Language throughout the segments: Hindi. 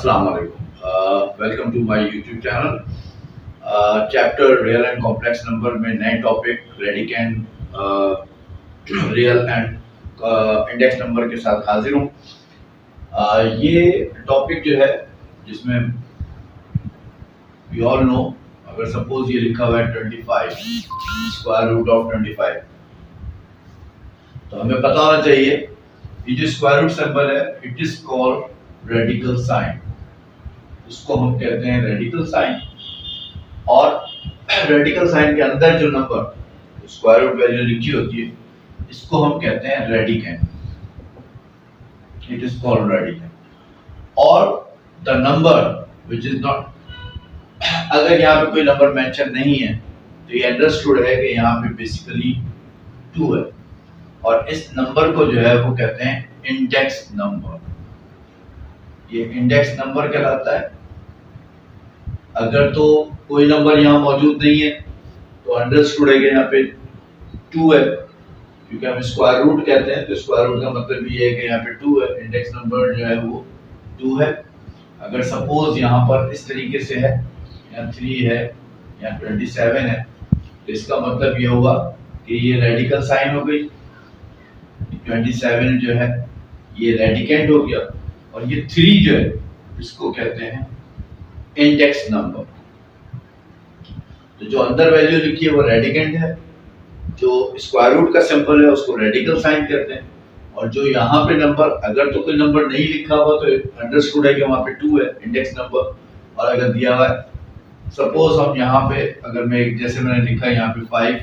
अस्सलाम वालेकुम। Welcome to my YouTube channel. Chapter real and complex number में नए topic radicand real and index number के साथ हाजिर हूँ। ये टॉपिक जो है जिसमें वी ऑल नो, अगर सपोज ये लिखा हुआ है 25 स्क्वायर रूट ऑफ 25, तो हमें पता होना चाहिए ये जो स्क्वायर रूट सिंबल है it is called radical sign. उसको हम कहते हैं रेडिकल साइन। और रेडिकल साइन के अंदर जो नंबर स्क्वायर रूट वैल्यू लिखी होती है इसको हम कहते हैं radicand. It is called radicand. और the number which is not, अगर यहाँ पे कोई नंबर मेंशन नहीं है तो ये अंडरस्टूड है कि यहाँ पे बेसिकली 2 है। और इस नंबर को जो है वो कहते हैं इंडेक्स नंबर। ये इंडेक्स नंबर कहलाता है। अगर तो कोई नंबर यहाँ मौजूद नहीं है तो अंडरस्टूड है कि यहाँ पे 2 है, क्योंकि हम स्क्वायर रूट कहते हैं तो स्क्वायर रूट का मतलब ये है कि यहाँ पे 2 है। इंडेक्स नंबर जो है वो 2 है। अगर सपोज यहाँ पर इस तरीके से है, यहाँ 3 है, यहाँ 27 है, तो इसका मतलब ये होगा कि ये रेडिकल साइन हो गई। 27 जो है ये रेडिकेंट हो गया। और ये 3 जो है इसको कहते हैं इंडेक्स नंबर। तो जो अंदर वैल्यू लिखी है वो रेडिकेंट है, जो स्क्वायर रूट का सिंबल है उसको रेडिकल साइन कहते हैं। और जो यहाँ पे नंबर, अगर तो कोई नंबर नहीं लिखा हुआ तो अंडरस्टूड है कि वहाँ पे 2 है, इंडेक्स नंबर। और अगर दिया हुआ है, सपोज हम यहाँ पे, अगर मैं जैसे मैंने लिखा है यहाँ पे 5,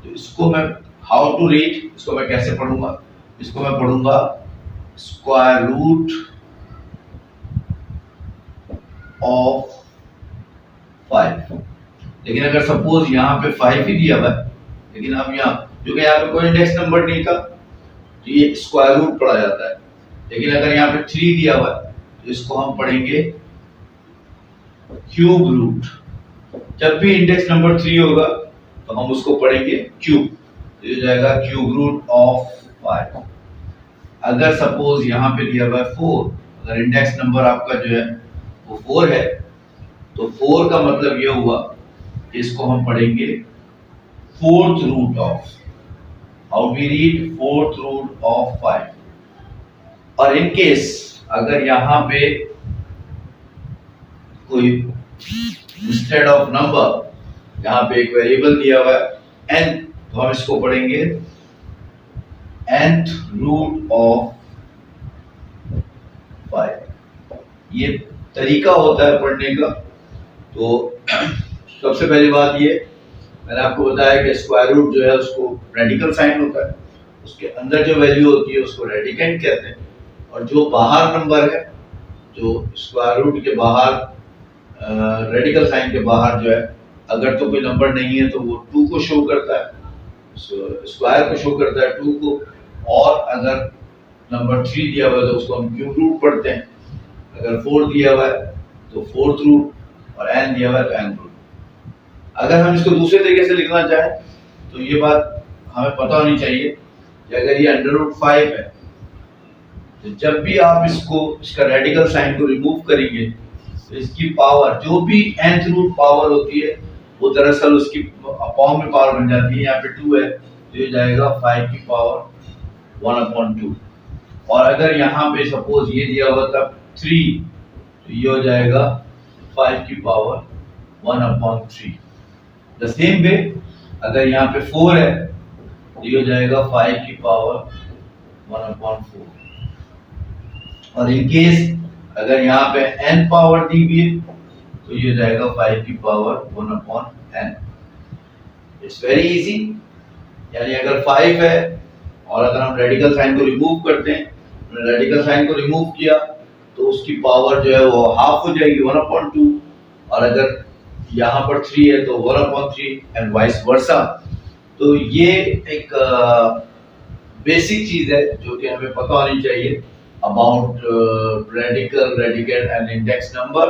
तो इसको मैं हाउ टू रीड, इसको मैं कैसे पढ़ूंगा? इसको मैं पढ़ूंगा स्क्वायर रूट ऑफ 5। लेकिन अगर सपोज यहाँ पे 5 ही दिया हुआ है, लेकिन अब यहाँ क्योंकि यहाँ पे कोई इंडेक्स नंबर नहीं था तो ये स्क्वायर रूट पढ़ा जाता है। लेकिन अगर यहाँ पे 3 दिया हुआ है तो इसको हम पढ़ेंगे क्यूब रूट। जब भी इंडेक्स नंबर 3 होगा तो हम उसको पढ़ेंगे क्यूब, तो ये जाएगा क्यूब रूट ऑफ 5। अगर सपोज यहाँ पे दिया हुआ है 4, अगर इंडेक्स नंबर आपका जो है वो 4 है तो 4 का मतलब ये हुआ कि इसको हम पढ़ेंगे fourth root of, how we read fourth root of 5। और इन केस अगर यहाँ पे कोई इंस्टेड ऑफ नंबर यहाँ पे एक वेरिएबल दिया हुआ है n, तो हम इसको पढ़ेंगे nth रूट ऑफ 5। ये तरीका होता है पढ़ने का। तो सबसे पहली बात ये, मैंने आपको बताया कि स्क्वायर रूट जो है उसको रेडिकल साइन होता है, उसके अंदर जो वैल्यू होती है उसको रेडिकेंट कहते हैं। और जो बाहर नंबर है, जो स्क्वायर रूट के बाहर, रेडिकल साइन के बाहर जो है, अगर तो कोई नंबर नहीं है तो वो 2 को शो करता है, स्क्वायर को शो करता है 2 को। और अगर नंबर 3 दिया हुआ है तो उसको हम क्यूब रूट पढ़ते हैं। अगर 4 दिया हुआ है तो फोर्थ रूट, और n दिया हुआ है तो n रूट। अगर हम इसको दूसरे तरीके से लिखना चाहें तो ये बात हमें पता होनी चाहिए कि अगर ये अंडर रूट 5 है तो जब भी आप इसको, इसका रेडिकल साइन को रिमूव करेंगे तो इसकी पावर, जो भी nth रूट पावर होती है वो दरअसल उसकी अपॉन में पावर बन जाती है। यहाँ पे 2 है तो ये जाएगा 5 की पावर 1/2। और अगर यहाँ पे सपोज ये दिया हुआ था 3, तो ये हो जाएगा 5 की पावर 1/3। द सेम वे अगर यहाँ पे 4 है तो ये हो जाएगा 5 की पावर 1/4। और इन केस अगर यहाँ पे n पावर दी हुई है तो ये हो जाएगा 5 की power 1/n। It's very easy. यानी अगर 5 है और अगर हम रेडिकल साइन को रिमूव करते हैं, रेडिकल साइन को रिमूव किया तो उसकी पावर जो है वो हाफ हो जाएगी 1/2। और अगर यहाँ पर 3 है तो 1/3 एंड वाइस वर्सा। तो ये एक बेसिक चीज है जो कि हमें पता होनी चाहिए about radical, radicand and index number.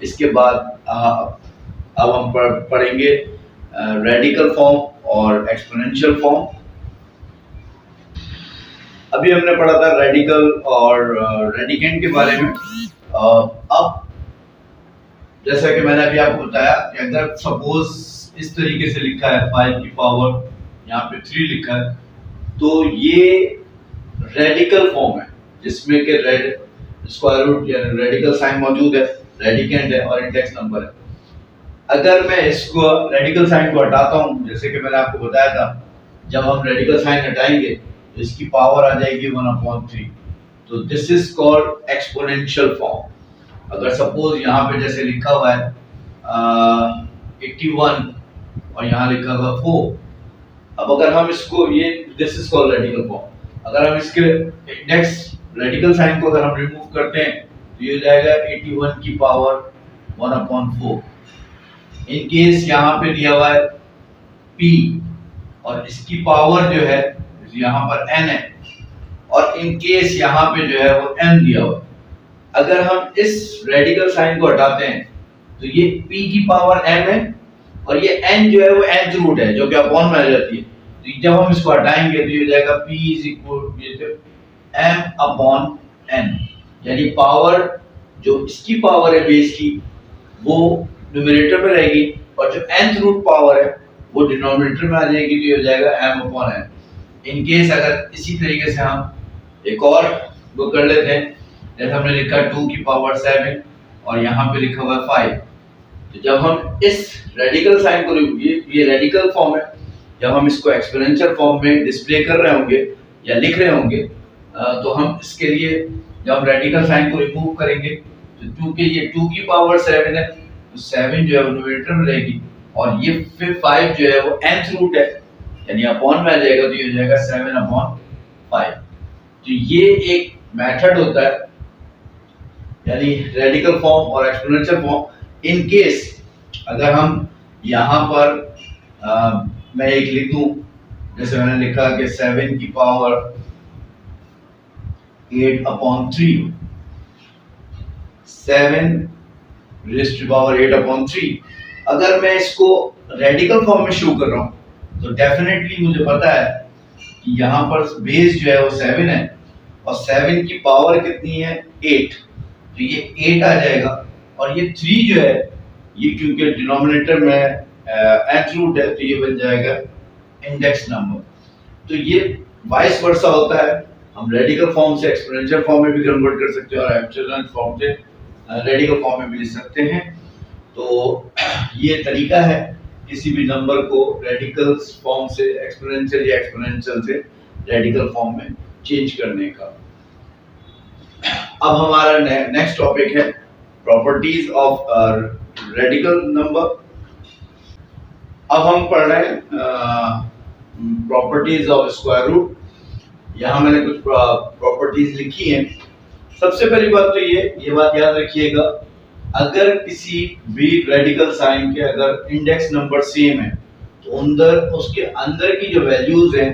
इसके बाद अब हम पढ़ेंगे रेडिकल फॉर्म और एक्सपोनेंशियल फॉर्म। अभी हमने पढ़ा था रेडिकल और रेडिकेंट के बारे में। अब जैसा कि मैंने अभी आपको बताया कि अगर सपोज इस तरीके से लिखा है 5 की पावर यहाँ पे 3 लिखा है, तो ये रेडिकल फॉर्म है जिसमें कि रेड स्क्वायर रूट यानी रेडिकल साइन मौजूद है, रेडिकेंड है और इंडेक्स नंबर है। अगर मैं इसको रेडिकल साइन को हटाता हूँ, जैसे कि मैंने आपको बताया था, जब हम रेडिकल साइन हटाएंगे तो इसकी पावर आ जाएगी 1/3। तो this is called exponential form. अगर सपोज यहाँ पे जैसे लिखा हुआ है 81 और यहाँ लिखा हुआ 4, अब अगर हम इसको ये this is called radical form. अगर हम इसके इंडेक्स रेडिकल साइन को अगर हम रिमूव करते हैं तो ये हो जाएगा 81 की पावर 1/4। इन केस यहाँ पे दिया हुआ है p और इसकी पावर जो है यहाँ पर n है, और इन केस यहाँ पे जो है वो m दिया हुआ है। अगर हम इस रेडिकल साइन को हटाते हैं तो ये p की पावर m है और ये n जो है वो nth रूट है जो कि अपॉन में आ जाती है। तो जब हम इसको हटाएंगे तो ये हो जाएगा p is equal to m/n, यानी पावर जो इसकी पावर है बेस की वो न्यूमरेटर में रहेगी और जो nth रूट पावर है वो डिनोमिनेटर में आ जाएगी, तो ये हो जाएगा m/n। इन केस अगर इसी तरीके से हम एक और वो कर लेते हैं, जैसे हमने लिखा 2 की पावर 7 और यहाँ पे लिखा हुआ है 5। तो जब हम इस रेडिकल साइन को ये रेडिकल फॉर्म है, जब हम इसको एक्सपोनेंशियल फॉर्म में डिस्प्ले कर रहे होंगे या लिख रहे होंगे तो हम इसके लिए जब हम रेडिकल साइन को रिमूव करेंगे तो क्योंकि ये 2 की पावर 7 है तो 7 जो है वो न्यूमरेटर में रहेगी और ये फिर 5 जो है वो nth रूट है यानी अपॉन में आ जाएगा, तो ये हो जाएगा 7/5। तो ये एक मेथड होता है यानी रेडिकल फॉर्म और एक्सपोनेंशियल फॉर्म। इन केस अगर हम यहाँ पर मैं एक लिख दूं, जैसे मैंने लिखा कि 7 की पावर 8/3, 7 रेज़्ड टू पावर 8/3। अगर मैं इसको रेडिकल फॉर्म में शो कर रहा हूँ तो डेफिनेटली मुझे पता है कि यहाँ पर बेस जो है वो 7 है और 7 की पावर कितनी है 8, तो ये 8 आ जाएगा और ये 3 जो है ये क्योंकि डिनोमिनेटर में nth रूट है तो ये बन जाएगा इंडेक्स नंबर। तो ये वाइस वर्सा होता है, हम रेडिकल फॉर्म से एक्सपोनेंशियल फॉर्म में भी कन्वर्ट कर सकते हैं और एक्सपोनेंशियल फॉर्म से रेडिकल फॉर्म में भी लिख सकते हैं। तो ये तरीका है किसी भी नंबर को रेडिकल फॉर्म से एक्सपोनेंशियल या एक्सपोनेंशियल से रेडिकल फॉर्म में चेंज करने का। अब हमारा नेक्स्ट टॉपिक है प्रॉपर्टीज ऑफ रेडिकल नंबर। अब हम पढ़ रहे हैं प्रॉपर्टीज ऑफ स्क्वायर रूट। यहाँ मैंने कुछ प्रॉपर्टीज लिखी हैं। सबसे पहली बात तो ये बात याद रखिएगा, अगर किसी भी रेडिकल साइन के अगर इंडेक्स नंबर सेम है तो उसके अंदर की जो वैल्यूज हैं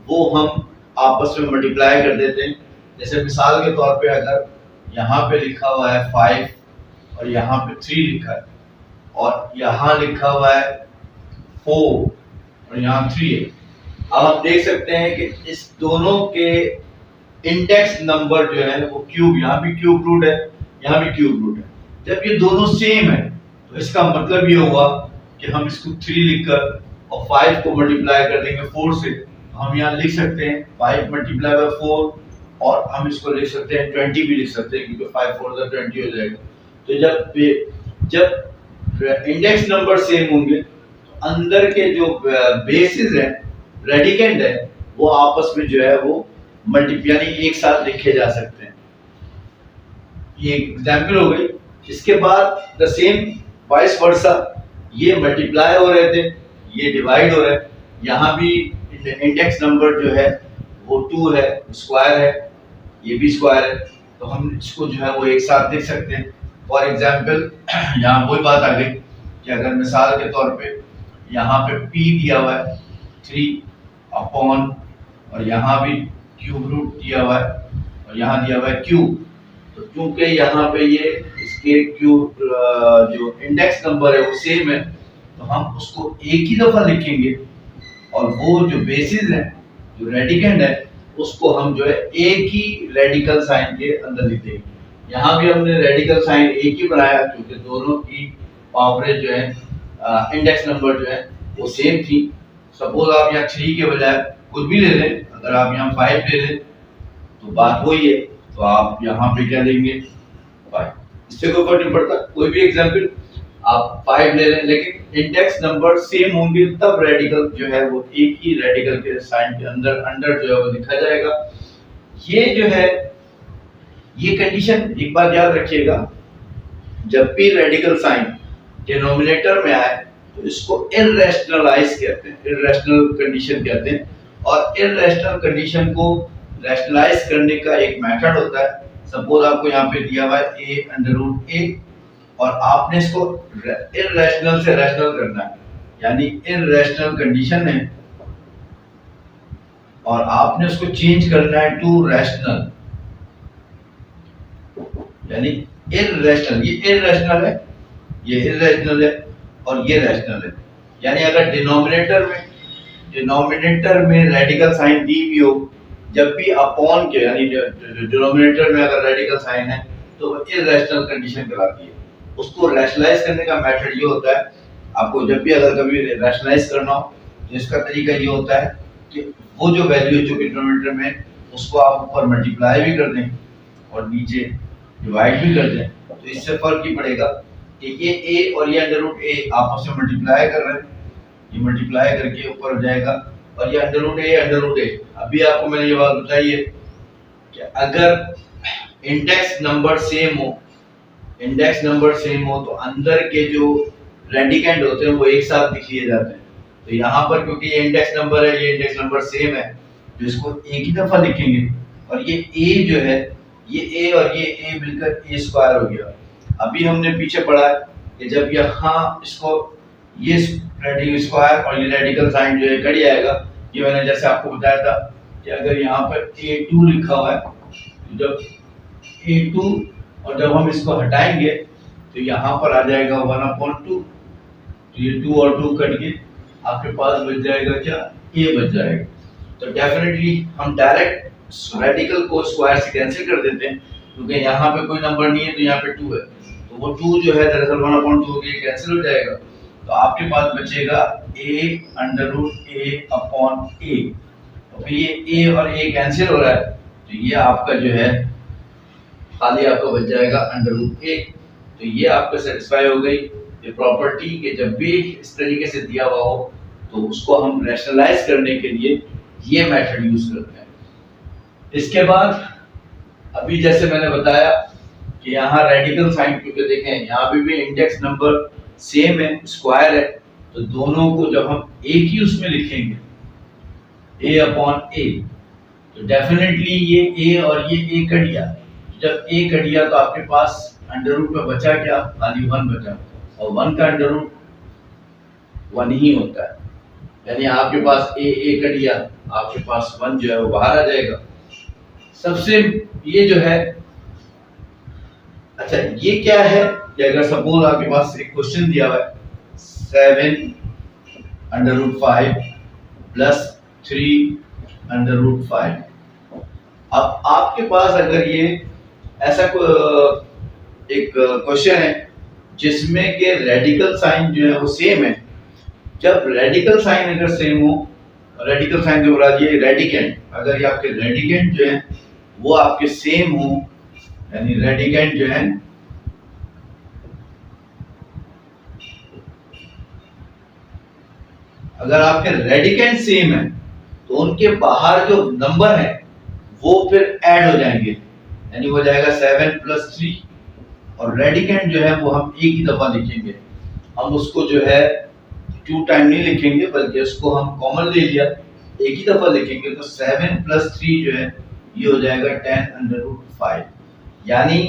वो हम आपस में मल्टीप्लाई कर देते हैं। जैसे मिसाल के तौर पे अगर यहाँ पे लिखा हुआ है 5 और यहाँ पे 3 लिखा है और यहाँ लिखा हुआ है 4 और यहाँ 3 है, अब आप देख सकते हैं कि इस दोनों के इंडेक्स नंबर जो है वो क्यूब, यहाँ भी क्यूब रूट है यहाँ भी क्यूब रूट है। जब ये दोनों सेम है तो इसका मतलब ये हुआ कि हम इसको 3 लिखकर और 5 को मल्टीप्लाई कर देंगे 4 से, तो हम यहाँ लिख सकते हैं 5 मल्टीप्लाई बाय 4 और हम इसको लिख सकते हैं 20 भी लिख सकते हैं क्योंकि 5 4 20 हो जाएगा। तो जब इंडेक्स नंबर सेम होंगे तो अंदर के जो बेसिस हैं रेडिकेंड है वो आपस में जो है वो मल्टीप्लाई यानी एक साथ लिखे जा सकते हैं। ये एग्जाम्पल हो गई। इसके बाद द सेम वाइस वर्सा, ये मल्टीप्लाई हो रहे थे ये डिवाइड हो रहे हैं। यहाँ भी इंडेक्स नंबर जो है वो 2 है, स्क्वायर है, ये भी स्क्वायर है, तो हम इसको जो है वो एक साथ देख सकते हैं। फॉर एग्जाम्पल यहाँ वही बात आ गई कि अगर मिसाल के तौर पे यहाँ पे p दिया हुआ है 3 अपॉन और यहाँ भी क्यूब रूट दिया हुआ है और यहाँ दिया हुआ है क्यूब, तो क्योंकि यहाँ पे ये इसके क्यूब जो इंडेक्स नंबर है वो सेम है तो हम उसको एक ही दफा लिखेंगे और वो जो बेसिस है जो रेडिकेंड है उसको हम जो है एक ही रेडिकल साइन के अंदर लिख देंगे। यहाँ भी हमने रेडिकल साइन एक ही बनाया क्योंकि दोनों की पावरेज जो है इंडेक्स नंबर जो है वो सेम थी। सपोज आप यहाँ 3 के बजाय कुछ भी ले लें, अगर आप यहाँ 5 ले लें तो बात वही है, तो आप यहाँ पे क्या लेंगे 5, इससे कोई फर्क नहीं पड़ता। कोई भी एग्जाम्पल आप 5 ले लें, लेकिन इंडेक्स नंबर सेम होंगे तब रेडिकल जो है वो एक ही रेडिकल के साइन के अंदर जो है वो लिखा जाएगा। ये जो है ये कंडीशन एक बार याद रखिएगा, जब भी रेडिकल साइन डिनोमिनेटर में आए तो इसको इररेशनलाइज कहते हैं, इररेशनल कंडीशन कहते हैं। और इररेशनल कंडीशन को रैशनलाइज करने का एक मेथड होता है। सपोज आपको यहाँ पे दिया हुआ है a अंडर रूट a और आपने इसको इररेशनल से रैशनल करना है, यानी इररेशनल कंडीशन है और आपने उसको चेंज करना है टू रैशनल, यानी इररेशनल। ये इररेशनल है, ये इररेशनल है और ये रैशनल है। यानी अगर डिनोमिनेटर में रेडिकल साइन दी भी हो, जब भी अपॉन के यानी डिनोमिनेटर में अगर रेडिकल साइन है तो वो इररेशनल कंडीशन कहलाती है। उसको रैशनलाइज करने का मेथड ये होता है, आपको जब भी अगर कभी रैशनलाइज करना हो तो इसका तरीका ये होता है कि वो जो वैल्यू जो डिनोमिनेटर में उसको आप ऊपर मल्टीप्लाई भी कर दें और नीचे डिवाइड भी कर दें, तो इससे फर्क ही पड़ेगा कि ये a और ये अंडर रूट a आपस में मल्टीप्लाई कर रहे हैं, ये मल्टीप्लाई करके ऊपर हो जाएगा और ये अंडर रूट a। अभी आपको मैंने ये बात बताई है कि अगर इंडेक्स नंबर सेम हो तो अंदर के जो रेडिकेंड होते हैं वो एक साथ लिख लिए जाते हैं। तो यहाँ पर क्योंकि ये इंडेक्स नंबर है, ये इंडेक्स नंबर सेम है तो इसको एक ही दफा लिखेंगे और ये a जो है ये a और ये a मिलकर a स्क्वायर हो गया। अभी हमने पीछे पढ़ा है कि जब यहाँ इसको ये रेडिकल स्क्वायर और ये रेडिकल साइन जो है कट जाएगा। ये मैंने जैसे आपको बताया था कि अगर यहाँ पर a2 लिखा हुआ है तो जब a2 और जब हम इसको हटाएंगे तो यहाँ पर आ जाएगा 1/2, तो ये 2 और 2 कट के आपके पास बच जाएगा क्या, a बच जाएगा। तो डेफिनेटली हम डायरेक्ट रेडिकल को स्क्वायर से कैंसिल कर देते हैं क्योंकि यहाँ पे कोई नंबर नहीं है तो यहाँ पे 2 है, तो वो 2 जो है दरअसल 1/2 हो गया, कैंसिल हो जाएगा। तो आपके पास बचेगा a अंडर रूट a/a। तो फिर ये a और a कैंसिल हो रहा है तो ये आपका जो है खाली आपका बच जाएगा अंडर रूट a। तो ये आपको सेटिस्फाई हो गई ये प्रॉपर्टी कि जब भी इस तरीके से दिया हुआ हो तो उसको हम रैशनलाइज करने के लिए ये मेथड यूज करते हैं। इसके बाद अभी जैसे मैंने बताया कि यहाँ रेडिकल साइन क्योंकि देखें यहाँ भी इंडेक्स नंबर सेम है, स्क्वायर है, तो दोनों को जब हम एक ही उसमें लिखेंगे a/a तो डेफिनेटली ये a और ये a कट गया। जब a कट गया तो आपके पास अंडर रूट में बचा क्या, खाली 1 बचा और 1 का अंडर रूट 1 ही होता है, यानी आपके पास a कट गया, आपके पास 1 जो है वो बाहर आ जाएगा। सबसे ये जो है अच्छा ये क्या है कि अगर सपोज आपके पास एक क्वेश्चन दिया हुआ है 7 under root 5 plus 3 under root 5। अब आपके पास अगर ये ऐसा एक क्वेश्चन है जिसमें के रेडिकल साइन जो है वो सेम है, जब रेडिकल साइन अगर सेम हो, रेडिकल साइन के बाद ये रेडिकेंड, अगर ये आपके रेडिकेंड जो है वो आपके सेम हो, यानी रेडिकेंड जो है अगर आपके रेडिकेंड सेम है तो उनके बाहर जो नंबर है वो फिर ऐड हो जाएंगे, यानी हो जाएगा 7 + 3 और रेडिकेंड जो है वो हम एक ही दफा लिखेंगे। हम उसको जो है 2 टाइम नहीं लिखेंगे बल्कि उसको हम कॉमन ले लिया, एक ही दफा लिखेंगे। तो 7 + 3 जो है ये हो जाएगा 10 अंडर रूट 5। यानी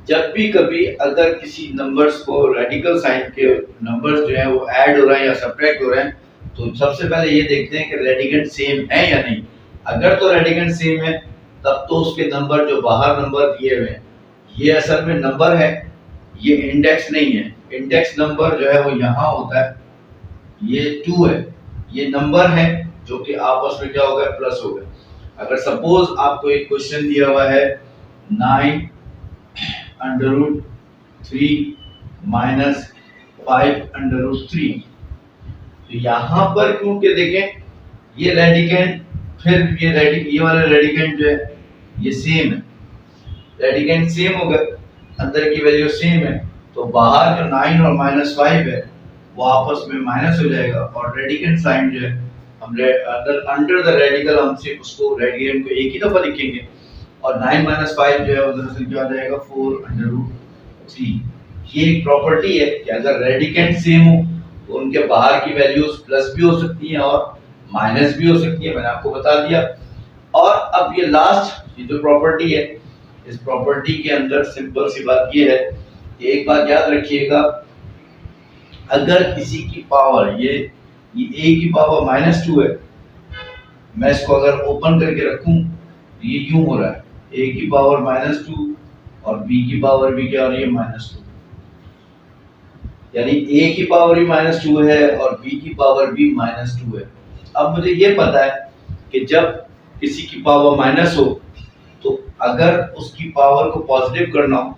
जब भी कभी अगर किसी नंबर्स को रेडिकल साइन के नंबर्स जो है वो ऐड हो रहे हैं या सब्ट्रैक्ट हो रहे हैं तो सबसे पहले ये देखते हैं कि रेडिकेंड सेम है या नहीं। अगर तो रेडिकेंड सेम है तब तो उसके नंबर जो बाहर नंबर दिए हुए हैं ये असल में नंबर है, ये इंडेक्स नहीं है। इंडेक्स नंबर जो है वो यहाँ होता है, ये 2 है, ये नंबर है जो कि आपस में क्या हो गया, प्लस हो गया। अगर सपोज आपको एक क्वेश्चन दिया हुआ है 9 √3 माइनस 5√3। तो यहाँ पर क्योंकि देखें ये रेडिकेंड, फिर ये वाला रेडिकेंड जो है ये सेम है, रेडिकेंड सेम हो गए, अंदर की वैल्यू सेम है, तो बाहर जो 9 और -5 है वो आपस में माइनस हो जाएगा, और रेडिकेंड साइन जो है हम अंडर द रेडिकल हम सिर्फ उसको रेडिकेंड को एक ही दफा लिखेंगे, और 9 - 5 जो है उधर से क्या आ जाएगा 4√3। ये एक प्रॉपर्टी है कि अगर रेडिकेंड सेम हो तो उनके बाहर की वैल्यूज प्लस भी हो सकती हैं और माइनस भी हो सकती है, मैंने आपको बता दिया। और अब ये लास्ट ये जो प्रॉपर्टी है, इस प्रॉपर्टी के अंदर सिंपल सी बात ये है कि एक बात याद रखिएगा, अगर किसी की पावर ये a की पावर -2 है, मैं इसको अगर ओपन करके रखूं तो ये यूं हो रहा है, a की पावर -2 और b की पावर भी क्या हो रही है -2, यानी a की पावर भी -2 है और b की पावर भी -2 है। अब मुझे ये पता है कि जब किसी की पावर माइनस हो तो अगर उसकी पावर को पॉजिटिव करना हो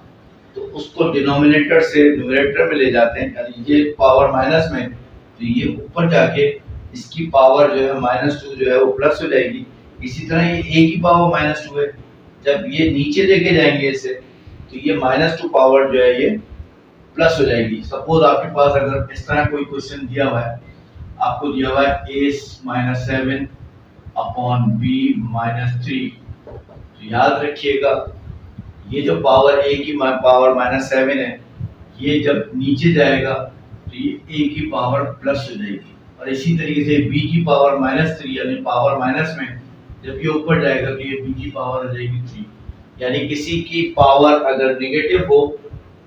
तो उसको डिनोमिनेटर से न्यूमरेटर में ले जाते हैं, यानी ये पावर माइनस में तो ये ऊपर जाके इसकी पावर जो है -2 जो है वो प्लस हो जाएगी। इसी तरह ये a की पावर -2 है, जब ये नीचे लेके जाएंगे इसे तो ये -2 पावर जो है ये प्लस हो जाएगी। सपोज आपके पास अगर इस तरह कोई क्वेश्चन दिया हुआ है, आपको दिया हुआ है a -7 अपॉन b -3, तो याद रखिएगा ये जो पावर a की पावर -7 है, ये जब नीचे जाएगा तो ये a की पावर प्लस हो जाएगी, और इसी तरीके से b की पावर -3 यानी पावर माइनस में जब ये ऊपर जाएगा तो ये b की पावर हो जाएगी 3। यानी किसी की पावर अगर नेगेटिव हो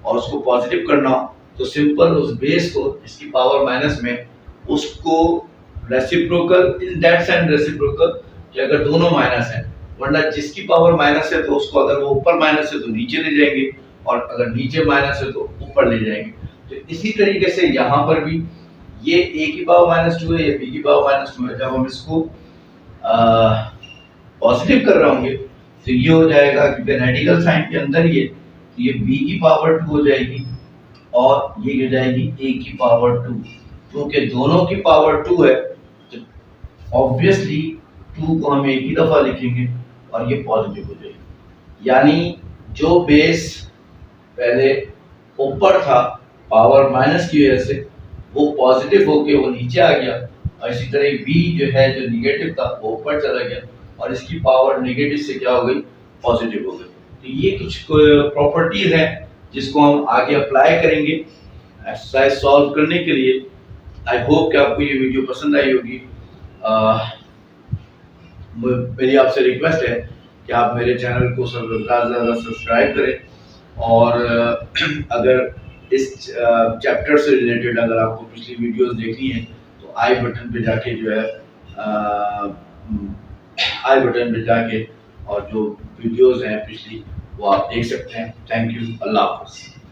और उसको पॉजिटिव करना हो तो सिंपल उस बेस को इसकी पावर माइनस में उसको reciprocal, in that sense reciprocal कि अगर दोनों माइनस है, वरना जिसकी पावर माइनस है तो उसको अगर वो ऊपर माइनस है तो नीचे ले जाएंगे, और अगर नीचे माइनस है तो ऊपर ले जाएंगे। तो इसी तरीके से यहाँ पर भी ये a की पावर -2 है, ये b की पावर -2 है, जब हम इसको पॉजिटिव कर रहे होंगे तो ये हो जाएगा, क्योंकि रेडिकल साइन के अंदर ये तो ये b की पावर 2 हो जाएगी और ये हो जाएगी a की पावर 2। क्योंकि दोनों की पावर 2 है तो ऑब्वियसली 2 को हम एक ही दफा लिखेंगे और ये पॉजिटिव हो जाएगी। यानी जो बेस पहले ऊपर था पावर माइनस की वजह से वो पॉजिटिव होके वो नीचे आ गया, और इसी तरह b जो है जो निगेटिव था वो ऊपर चला गया और इसकी पावर नेगेटिव से क्या हो गई पॉजिटिव हो गई। तो ये कुछ प्रॉपर्टीज हैं जिसको हम आगे अप्लाई करेंगे एक्सरसाइज सॉल्व करने के लिए। आई होप कि आपको ये वीडियो पसंद आई होगी। मेरी आपसे रिक्वेस्ट है कि आप मेरे चैनल को ज़्यादा सब्सक्राइब करें, और अगर इस चैप्टर से रिलेटेड अगर आपको पिछली वीडियोस देखनी है तो आई बटन पे जाके जो है आई बटन पे जाके और जो वीडियोस हैं पिछली वो आप देख सकते हैं। थैंक यू, अल्लाह हाफ़िज़।